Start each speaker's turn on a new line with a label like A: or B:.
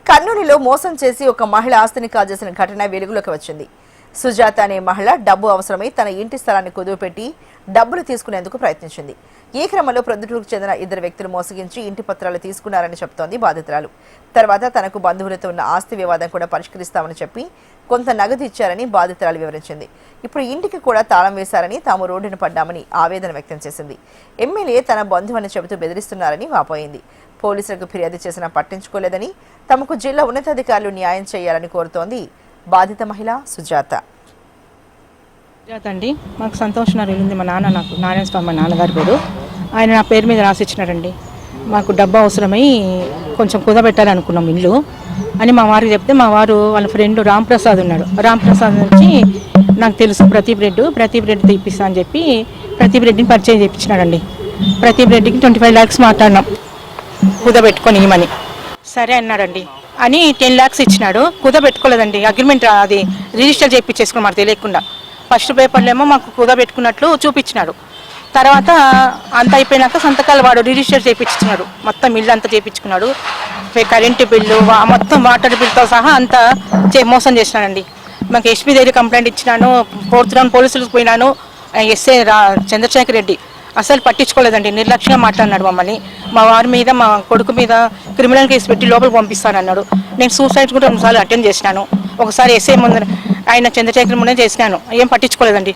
A: కర్నూలులో మోసం చేసి ఒక మహిళ ఆస్తిని కాజేసిన ఘటన వెలుగులోకి వచ్చింది. సుజాత అనే మహిళ డబ్బు అవసరమై తన ఇంటి స్థలాన్ని కుదువపెట్టి డబ్బులు తీసుకునేందుకు ప్రయత్నించింది. ఈ క్రమంలో ప్రొద్దుటూరుకు చెందిన ఇద్దరు వ్యక్తులు మోసగించి ఇంటి పత్రాలు తీసుకున్నారని చెబుతోంది బాధితురాలు. తర్వాత తనకు బంధువులతో ఉన్న ఆస్తి వివాదం కూడా పరిష్కరిస్తామని చెప్పి కొంత నగదు ఇచ్చారని బాధితురాలు వివరించింది. ఇప్పుడు ఇంటికి కూడా తాళం వేశారని, తాము రోడ్డున పడ్డామని ఆవేదన వ్యక్తం చేసింది. ఎమ్మెల్యే తన బంధువని చెబుతూ బెదిరిస్తున్నారని వాపోయింది. పోలీసులకు ఫిర్యాదు చేసినా పట్టించుకోలేదని, తమకు జిల్లా ఉన్నతాధికారులు న్యాయం చేయాలని కోరుతోంది బాధిత మహిళ సుజాత.
B: అండి, మాకు సంతోష్ నగర్ ఉంది. మా నాన్న, నాకు నారాయణ స్వామి మా నాన్నగారి పేరు. ఆయన నా పేరు మీద రాసిచ్చినారండి. మాకు డబ్బు అవసరమై కొంచెం కుదబెట్టాలనుకున్నాం ఇల్లు అని మా వారికి చెప్తే, మా వారు వాళ్ళ ఫ్రెండ్ రాంప్రసాద్ ఉన్నాడు. రాంప్రసాద్ నుంచి నాకు తెలుసు ప్రతి బ్రెడ్ తీపిస్తా అని చెప్పి ప్రతి బ్రెడ్ని పరిచయం చేయించినాడండి. ప్రతి బ్రెడ్కి 25 lakhs మాట్లాడినాం కుదబెట్టుకొని ఇవ్వమని. సరే అన్నాడండి అని 10 lakhs ఇచ్చినాడు. కుదబెట్టుకోలేదండి, అగ్రిమెంట్ అది రిజిస్టర్ చేయించేసుకున్నాం మాకు తెలియకుండా. ఫస్ట్ పేపర్లో ఏమో మాకు కుదబెట్టుకున్నట్లు చూపించినాడు. తర్వాత అంత అయిపోయినాక సంతకాలు వాడు రిజిస్టర్ చేయించుకున్నాడు. మొత్తం ఇల్లు అంతా చేయించుకున్నాడు. కరెంటు బిల్లు మొత్తం వాటర్ బిల్తో సహా అంతా మోసం చేసినాడండి. మాకు ఎస్పీ దగ్గర కంప్లైంట్ ఇచ్చినాను, 4th round పోలీసులకు పోయినాను. ఎస్ఐ చంద్రశేఖర్ రెడ్డి అసలు పట్టించుకోలేదండి, నిర్లక్ష్యంగా మాట్లాడినాడు మమ్మల్ని. మా వారి మీద, మా కొడుకు మీద క్రిమినల్ కేసు పెట్టి లోపలికి పంపిస్తానన్నాడు. నేను సూసైడ్ కూడా 2 సార్లు అటెండ్ చేసినాను. ఒకసారి ఎస్ఐ ముందు ఆయన చంద్రశేఖర్ ముందే చేసినాను, ఏం పట్టించుకోలేదండి.